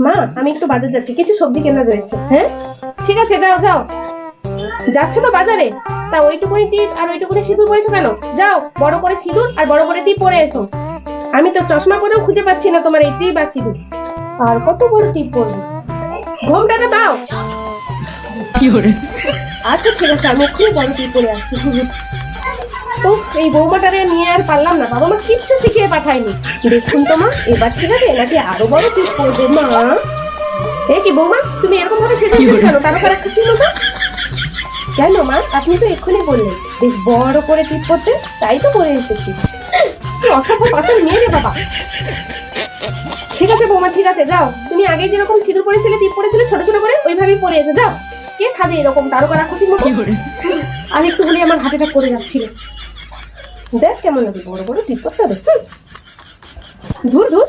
মা আমি একটু বাজার যাচ্ছি, কিছু সবজি কেনা রয়েছে। হ্যাঁ ঠিক আছে, যাও যাও। যাচ্ছ তো বাজারে? তা ওইটুকুনি টিপ আর ওইটুকুনি সিঁদুর পরেছো কেন? যাও বড় করে সিঁদুর আর বড় করে টিপ পরে এসো। আমি তো চশমা পরেও খুঁজে পাচ্ছি না তোমার এই টিপ আর সিঁদুর। আর কত বড় টিপ পরবে? ঘোমটাটা দাও। আচ্ছা ঠিক আছে, আমি এক্ষুনি বড় টিপ পরে আসছি। তো এই বৌমাটারে নিয়ে আর পারলাম না, বাবা মা কিচ্ছু শিখিয়ে পাঠায়নি। দেখুন তো মা, এবার ঠিক আছে নাকি আরো বড় টিপ পরবে? মা এ কি বৌমা, তুমি এরকম ভাবে সেজেছো কেন? তারপর খুশি মতো কেন মা? আপনি তো এক্ষুনি বললেন বেশ বড় করে টিপ করতে, তাই তো পরে এসেছি। কি অসভ্য পাথর মেয়ে রে বাবা। ঠিক আছে বৌমা, ঠিক আছে, যাও। তুমি আগে যেরকম সিঁদুর পরেছিলে টিপ পরেছিলে ছোট ছোট করে, ওইভাবেই পরে এসো, যাও। কে সাজে এরকম তারকা রাক্ষসীর মতো? আর একটু হলে আমার হাতেটা করে যাচ্ছিল। দেখ কেমন লাগে বড় বড় টিপ করতে হবে। ধুর ধুর।